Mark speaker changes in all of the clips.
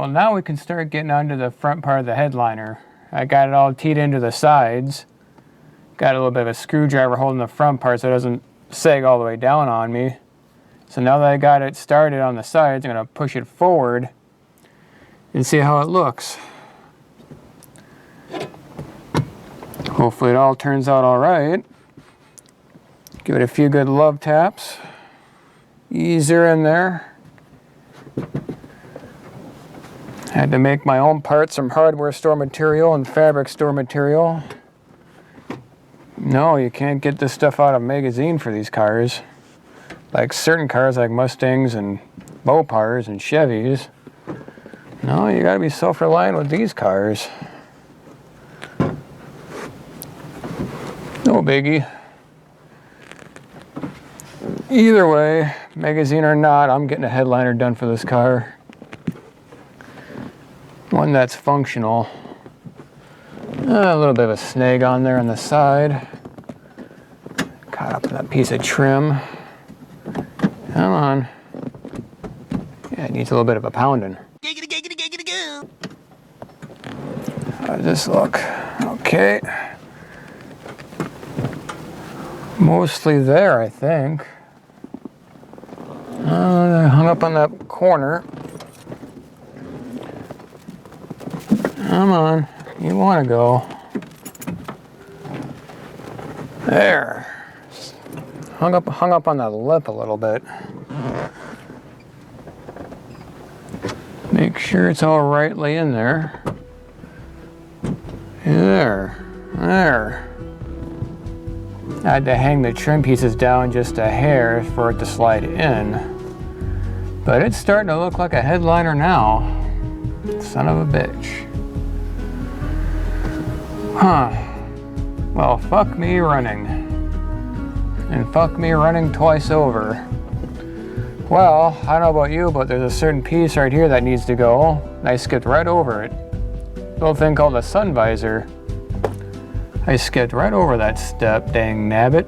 Speaker 1: well, now we can start getting onto the front part of the headliner. I got it all teed into the sides. Got a little bit of a screwdriver holding the front part so it doesn't sag all the way down on me. So now that I got it started on the sides, I'm going to push it forward and see how it looks. Hopefully it all turns out all right. Give it a few good love taps. Ease her in there. Had to make my own parts from hardware store material and fabric store material. No, you can't get this stuff out of a magazine for these cars. Like certain cars like Mustangs and Mopars and Chevys. No, you gotta be self-reliant with these cars. No biggie. Either way, magazine or not, I'm getting a headliner done for this car. One that's functional. A little bit of a snag on there on the side. Caught up in that piece of trim. Come on. Yeah, it needs a little bit of a pounding. How does this look? Okay. Mostly there, I think. I hung up on that corner. Come on, you want to go. There. Hung up on that lip a little bit. Make sure it's all rightly in there. There. I had to hang the trim pieces down just a hair for it to slide in. But it's starting to look like a headliner now. Son of a bitch. Huh. Well, fuck me running. And fuck me running twice over. Well, I don't know about you, but there's a certain piece right here that needs to go. And I skipped right over it. Little thing called a sun visor. I skipped right over that step, dang nabbit.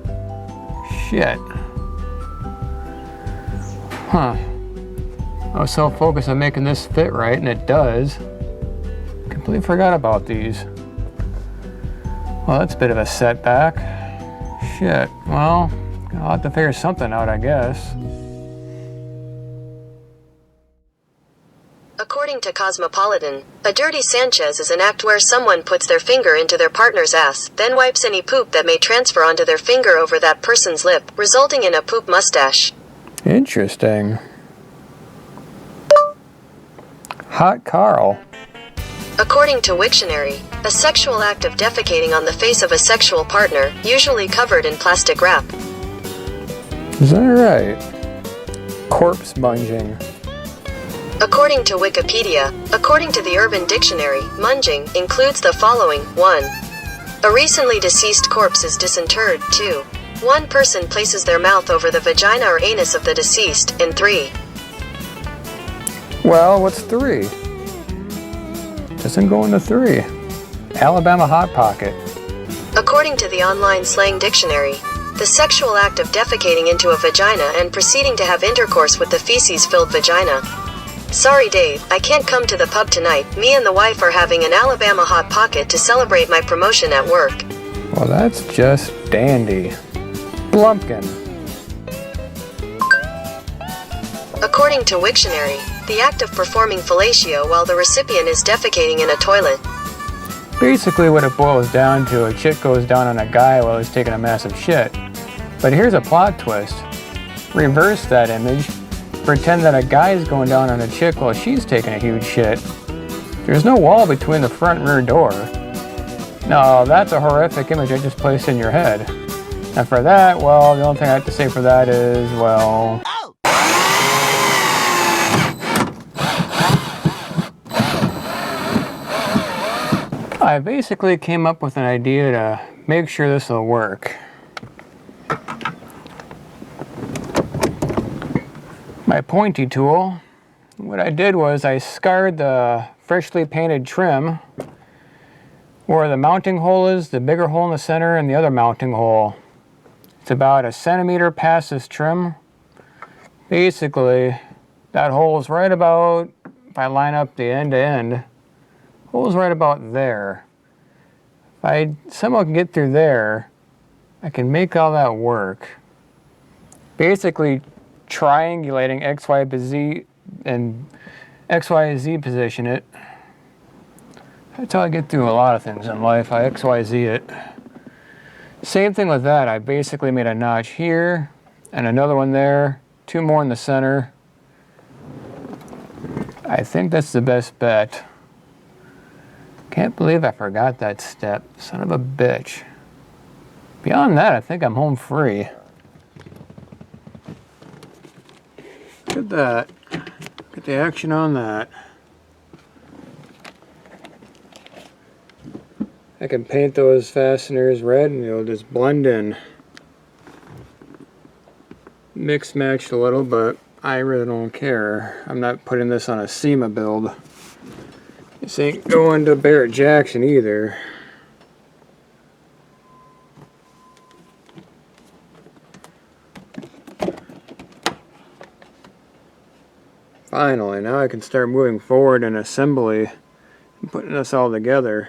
Speaker 1: Shit. Huh. I was so focused on making this fit right, and it does. Completely forgot about these. Well, that's a bit of a setback. Shit, well, I'll have to figure something out, I guess.
Speaker 2: According to Cosmopolitan, a dirty Sanchez is an act where someone puts their finger into their partner's ass, then wipes any poop that may transfer onto their finger over that person's lip, resulting in a poop mustache.
Speaker 1: Interesting. Hot Carl.
Speaker 2: According to Wiktionary, a sexual act of defecating on the face of a sexual partner, usually covered in plastic wrap.
Speaker 1: Is that right? Corpse munging.
Speaker 2: According to Wikipedia, according to the Urban Dictionary, munging includes the following. 1. A recently deceased corpse is disinterred. 2. One person places their mouth over the vagina or anus of the deceased. And 3.
Speaker 1: Well, what's 3? Doesn't go into 3. Alabama Hot Pocket.
Speaker 2: According to the online slang dictionary, the sexual act of defecating into a vagina and proceeding to have intercourse with the feces-filled vagina. Sorry Dave, I can't come to the pub tonight. Me and the wife are having an Alabama Hot Pocket to celebrate my promotion at work.
Speaker 1: Well, that's just dandy. Blumpkin.
Speaker 2: According to Wiktionary, the act of performing fellatio while the recipient is defecating in a toilet.
Speaker 1: Basically what it boils down to, a chick goes down on a guy while he's taking a massive shit. But here's a plot twist. Reverse that image. Pretend that a guy's going down on a chick while she's taking a huge shit. There's no wall between the front and rear door. No, that's a horrific image I just placed in your head. And for that, well, the only thing I have to say for that is, well... I basically came up with an idea to make sure this will work. My pointy tool, what I did was I scarred the freshly painted trim where the mounting hole is, the bigger hole in the center, and the other mounting hole. It's about 1 centimeter past this trim. Basically, that hole is right about if I line up the end to end, hole's right about there. If I somehow can get through there, I can make all that work. Basically triangulating X, Y, Z and X, Y, Z position it. That's how I get through a lot of things in life. I X, Y, Z it. Same thing with that. I basically made a notch here and another one there, 2 more in the center. I think that's the best bet. Can't believe I forgot that step. Son of a bitch. Beyond that, I think I'm home free. Look at that. Get the action on that. I can paint those fasteners red and it'll just blend in. Mix matched a little, but I really don't care. I'm not putting this on a SEMA build. This ain't going to Barrett Jackson either. Finally, now I can start moving forward in assembly and putting this all together.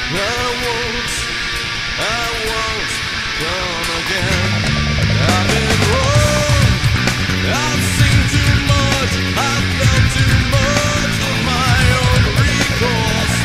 Speaker 3: won't come again. I've been wrong. I've seen too much. I've felt too much of my own recourse.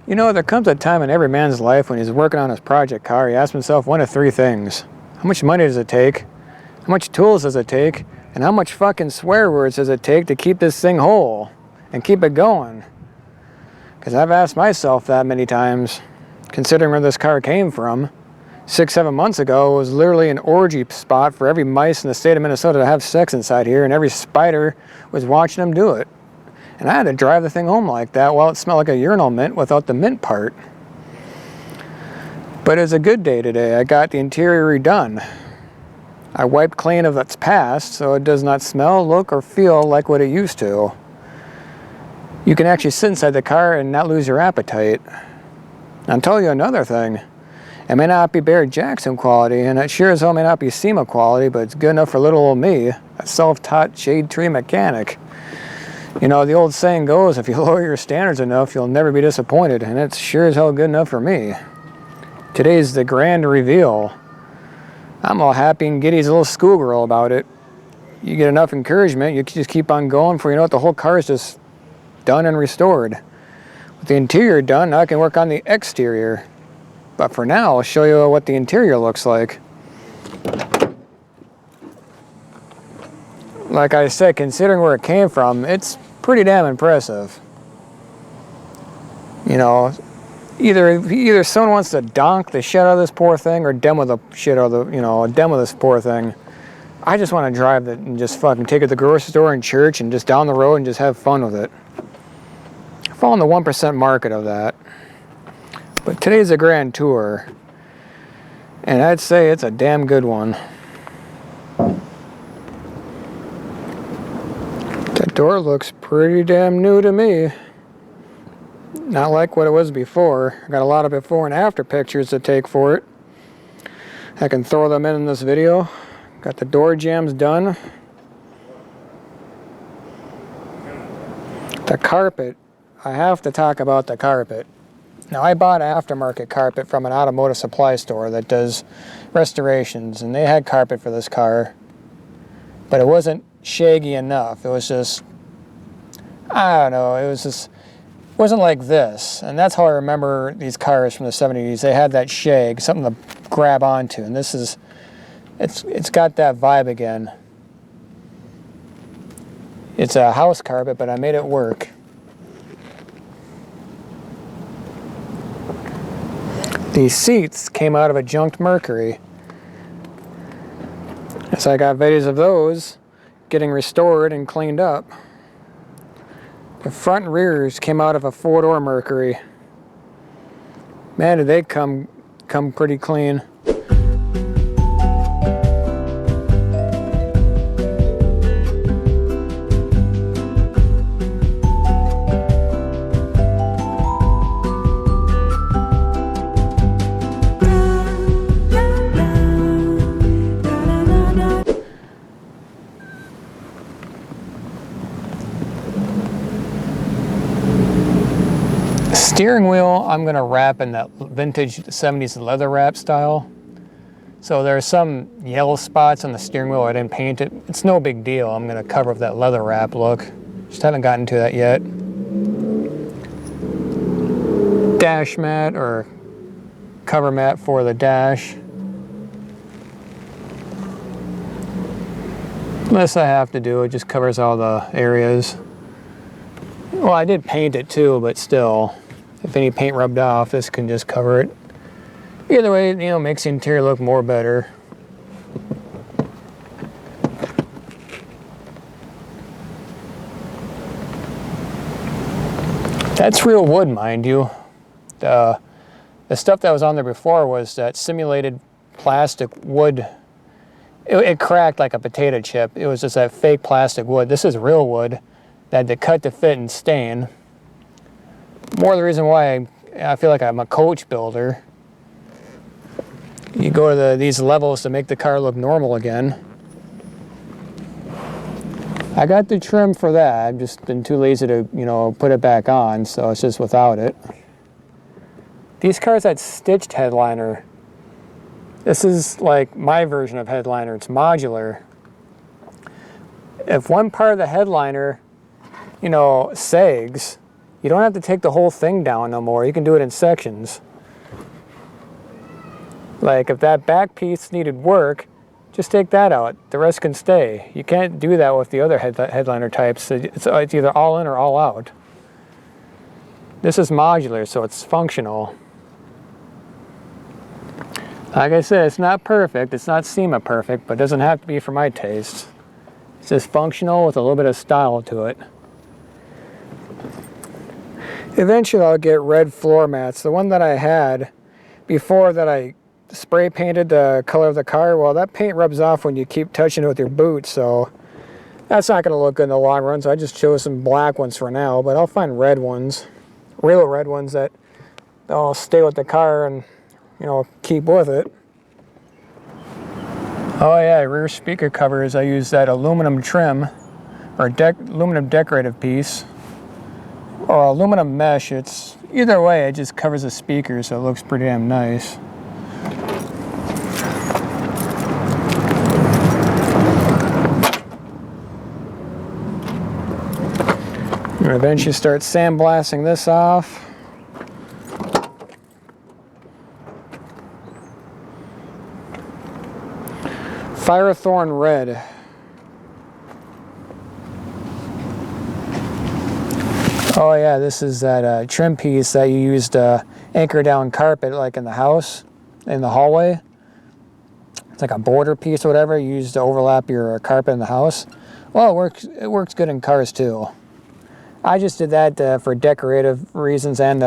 Speaker 1: You know, there comes a time in every man's life when he's working on his project car, he asks himself one of three things. How much money does it take? How much tools does it take? And how much fucking swear words does it take to keep this thing whole and keep it going? Because I've asked myself that many times, considering where this car came from. 6-7 months ago, it was literally an orgy spot for every mice in the state of Minnesota to have sex inside here, and every spider was watching them do it. And I had to drive the thing home like that while it smelled like a urinal mint without the mint part. But it's a good day today. I got the interior redone. I wiped clean of its past so it does not smell, look, or feel like what it used to. You can actually sit inside the car and not lose your appetite. I'll tell you another thing. It may not be Barrett Jackson quality, and it sure as hell may not be SEMA quality, but it's good enough for little old me, a self-taught shade tree mechanic. You know, the old saying goes, if you lower your standards enough, you'll never be disappointed, and it's sure as hell good enough for me. Today's the grand reveal. I'm all happy and giddy as a little schoolgirl about it. You get enough encouragement, you just keep on going for, you know what, the whole car is just done and restored. With the interior done, now I can work on the exterior. But for now, I'll show you what the interior looks like. Like I said, considering where it came from, it's pretty damn impressive. You know, either someone wants to donk the shit out of this poor thing or demo the shit out of the, demo this poor thing. I just want to drive it and just fucking take it to the grocery store and church and just down the road and just have fun with it. I fall in the 1% market of that. But today's a grand tour, and I'd say it's a damn good one. That door looks pretty damn new to me. Not like what it was before. I got a lot of before and after pictures to take for it. I can throw them in this video. Got the door jambs done. The carpet. I have to talk about the carpet. Now, I bought aftermarket carpet from an automotive supply store that does restorations, and they had carpet for this car, but it wasn't shaggy enough. It was just, I don't know, it wasn't like this, and that's how I remember these cars from the 70s. They had that shag, something to grab onto, and this is, it's got that vibe again. It's a house carpet, but I made it work. These seats came out of a junked Mercury. So I got videos of those getting restored and cleaned up. The front and rears came out of a 4-door Mercury. Man, did they come pretty clean. Steering wheel, I'm going to wrap in that vintage 70s leather wrap style. So there are some yellow spots on the steering wheel. I didn't paint it. It's no big deal. I'm going to cover up that leather wrap look. Just haven't gotten to that yet. Dash mat or cover mat for the dash. Less I have to do. It just covers all the areas. Well, I did paint it too, but still, if any paint rubbed off, this can just cover it. Either way, you know, makes the interior look more better. That's real wood, mind you. The stuff that was on there before was that simulated plastic wood. It cracked like a potato chip. It was just that fake plastic wood. This is real wood that had to cut to fit and stain. More the reason why I feel like I'm a coach builder. You go to these levels to make the car look normal again. I got the trim for that. I've just been too lazy to, you know, put it back on, so it's just without it. These cars had stitched headliner. This is like my version of headliner. It's modular. If one part of the headliner, you know, sags, you don't have to take the whole thing down no more. You can do it in sections. Like if that back piece needed work, just take that out. The rest can stay. You can't do that with the other headliner types. It's either all in or all out. This is modular, so it's functional. Like I said, it's not perfect. It's not SEMA perfect, but it doesn't have to be for my taste. It's just functional with a little bit of style to it. Eventually I'll get red floor mats. The one that I had before that I spray painted the color of the car, well, that paint rubs off when you keep touching it with your boots, so that's not going to look good in the long run, so I just chose some black ones for now, but I'll find red ones, real red ones that I'll stay with the car and, you know, keep with it. Oh yeah, rear speaker covers, I use that aluminum trim, or aluminum decorative piece, or aluminum mesh. It's either way, it just covers the speaker, so it looks pretty damn nice. I'm gonna eventually start sandblasting this off. Firethorn red. Oh yeah, this is that trim piece that you use to anchor down carpet, like in the house, in the hallway. It's like a border piece or whatever you use to overlap your carpet in the house. Well, it works good in cars too. I just did that for decorative reasons, and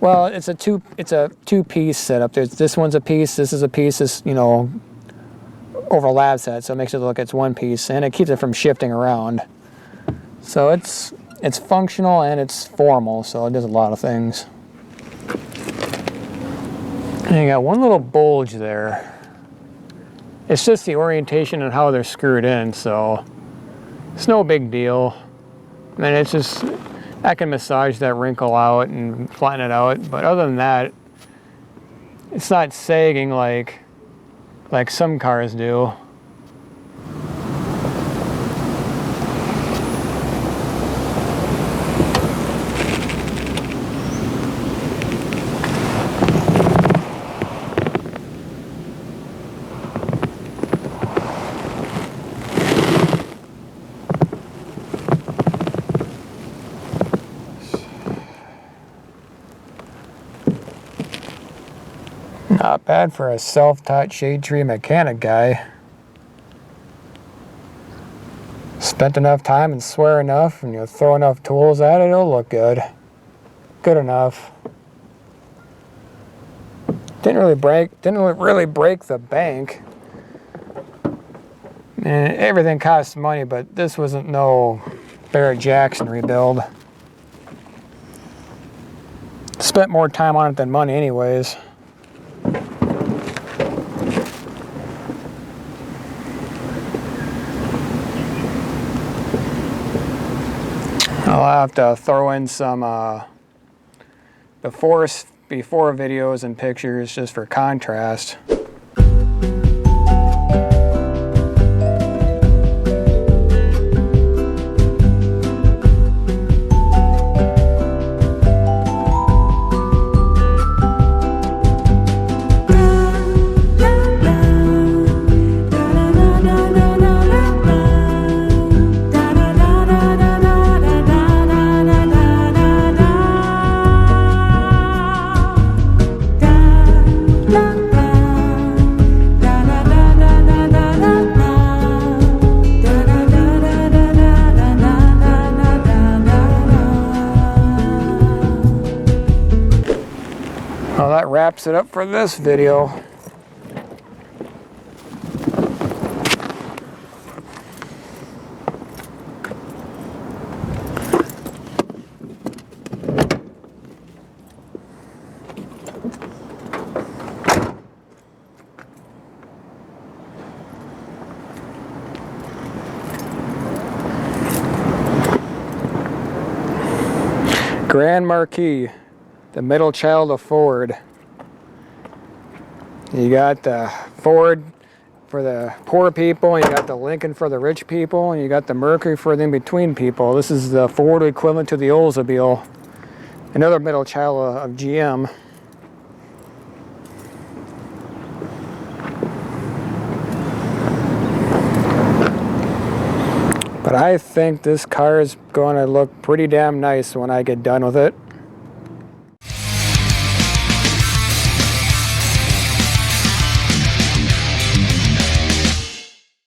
Speaker 1: well, it's a two-piece setup. This one's a piece, this is a piece. This, you know, overlaps that, so it makes it look like it's one piece, and it keeps it from shifting around. So it's functional and it's formal, so it does a lot of things. And you got one little bulge there. It's just the orientation and how they're screwed in, so it's no big deal. I mean, it's just, I can massage that wrinkle out and flatten it out, but other than that, it's not sagging like some cars do. Not bad for a self-taught shade tree mechanic guy. Spent enough time and swear enough, and you throw enough tools at it, it'll look good. Good enough. Didn't really break the bank. And everything costs money, but this wasn't no Barrett Jackson rebuild. Spent more time on it than money anyways. I'll have to throw in some before videos and pictures just for contrast. Well, that wraps it up for this video. Grand Marquis, the middle child of Ford. You got the Ford for the poor people, and you got the Lincoln for the rich people, and you got the Mercury for the in-between people. This is the Ford equivalent to the Oldsmobile, another middle child of GM. But I think this car is going to look pretty damn nice when I get done with it.